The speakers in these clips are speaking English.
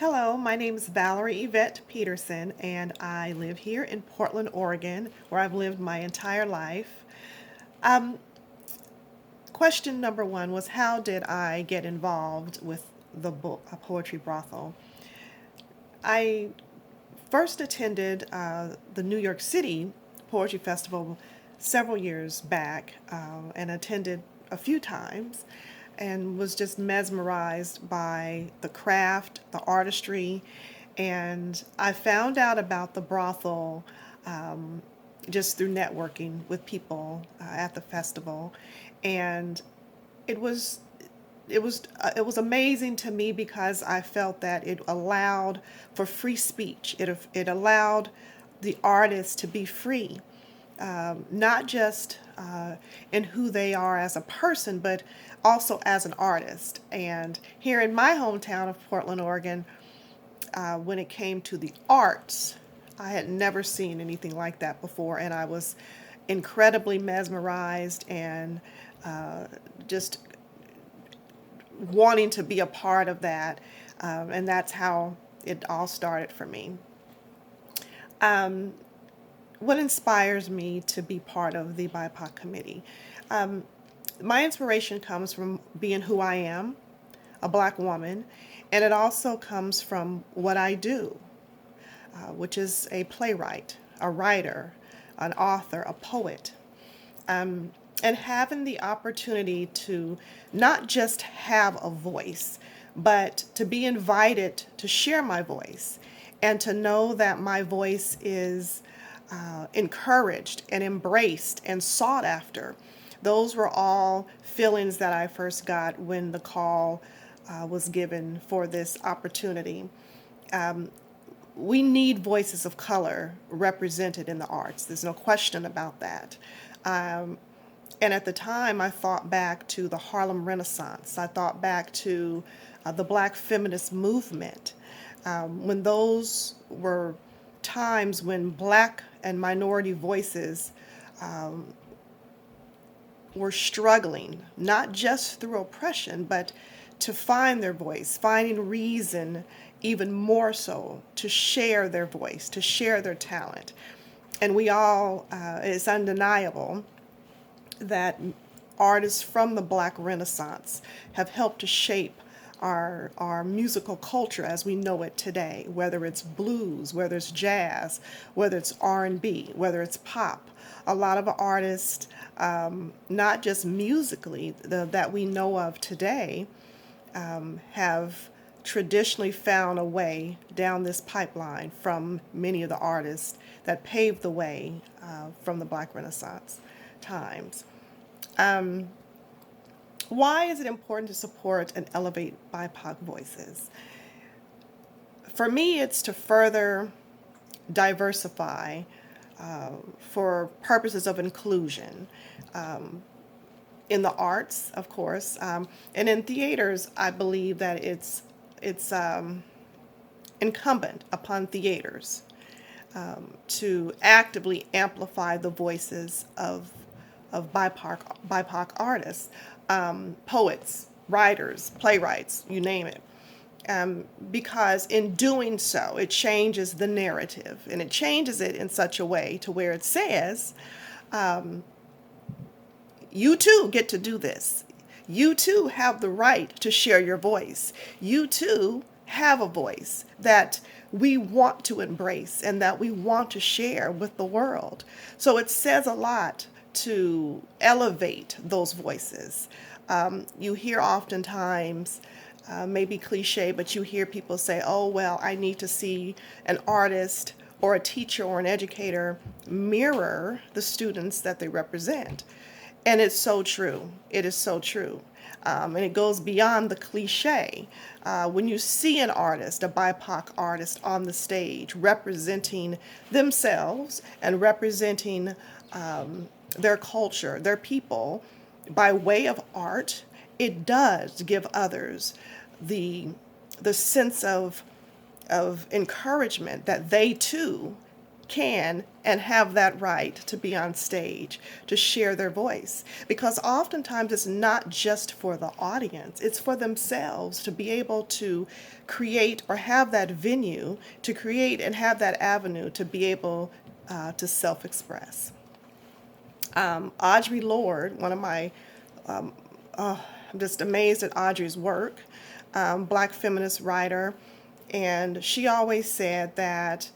Hello, my name is Valerie Yvette Peterson, and I live here in Portland, Oregon, where I've lived my entire life. Um, Question number one was, how did I get involved with the book, A Poetry Brothel? I first attended the New York City Poetry Festival several years back and attended a few times and was just mesmerized by the craft, the artistry, and I found out about the brothel just through networking with people at the festival, and it was it was amazing to me because I felt that it allowed for free speech. It allowed the artists to be free, not just in who they are as a person, but also as an artist. And here in my hometown of Portland, Oregon, when it came to the arts, I had never seen anything like that before, and I was incredibly mesmerized and just wanting to be a part of that. And that's how it all started for me. Um, what inspires me to be part of the BIPOC committee? Um, my inspiration comes from being who I am, a black woman, and it also comes from what I do, which is a playwright, a writer, an author, a poet. Um, and having the opportunity to not just have a voice, but to be invited to share my voice and to know that my voice is encouraged and embraced and sought after. Those were all feelings that I first got when the call was given for this opportunity. Um, we need voices of color represented in the arts. There's no question about that. Um, and at the time, I thought back to the Harlem Renaissance. I thought back to the Black feminist movement, when those were times when Black and minority voices were struggling, not just through oppression, but to find their voice, finding reason even more so to share their voice, to share their talent. And we all, it's undeniable that artists from the Black Renaissance have helped to shape our musical culture as we know it today, whether it's blues, whether it's jazz, whether it's R&B, whether it's pop. A lot of artists, not just musically, that we know of today, have traditionally found a way down this pipeline from many of the artists that paved the way from the Black Renaissance times. Um, why is it important to support and elevate BIPOC voices? For me, it's to further diversify for purposes of inclusion. Um, in the arts, of course, and in theaters, I believe that it's incumbent upon theaters to actively amplify the voices of BIPOC artists, poets, writers, playwrights, you name it. Because in doing so, it changes the narrative, and it changes it in such a way to where it says, you too get to do this. You too have the right to share your voice. You too have a voice that we want to embrace and that we want to share with the world. So it says a lot to elevate those voices. You hear oftentimes, maybe cliche, but you hear people say, oh, well, I need to see an artist or a teacher or an educator mirror the students that they represent. And it's so true. It is so true. And it goes beyond the cliche. When you see an artist, a BIPOC artist on the stage representing themselves and representing their culture, their people, by way of art, it does give others the sense of encouragement that they too can and have that right to be on stage, to share their voice. Because oftentimes it's not just for the audience, it's for themselves to be able to create or have that venue, to create and have that avenue to be able to self-express. Audre Lorde, one of my, I'm just amazed at Audre's work, Black feminist writer, and she always said that,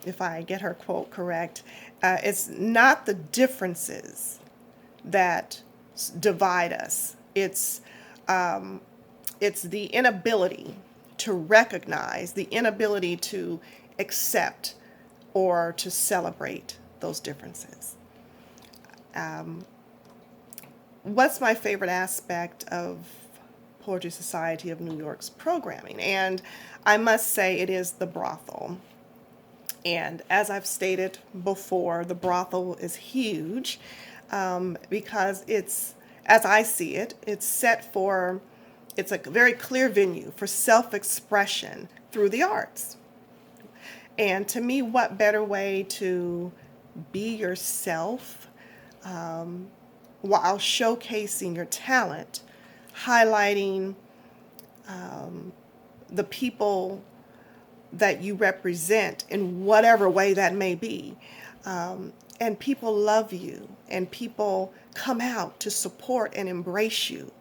if I get her quote correct, it's not the differences that divide us. It's the inability to recognize, the inability to accept or to celebrate those differences. What's my favorite aspect of Poetry Society of New York's programming? And I must say it is the brothel. And as I've stated before, the brothel is huge because it's, as I see it, it's a very clear venue for self-expression through the arts. And to me, what better way to be yourself while showcasing your talent, highlighting the people that you represent in whatever way that may be. And people love you, and people come out to support and embrace you,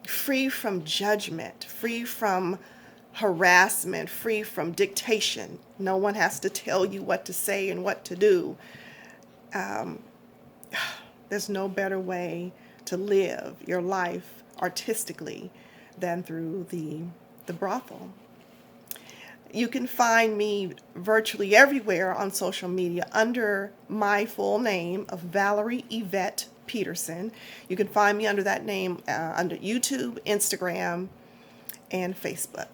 free from judgment, free from harassment, free from dictation. No one has to tell you what to say and what to do. There's no better way to live your life artistically than through the brothel. You can find me virtually everywhere on social media under my full name of Valerie Yvette Peterson. You can find me under that name under YouTube, Instagram, and Facebook.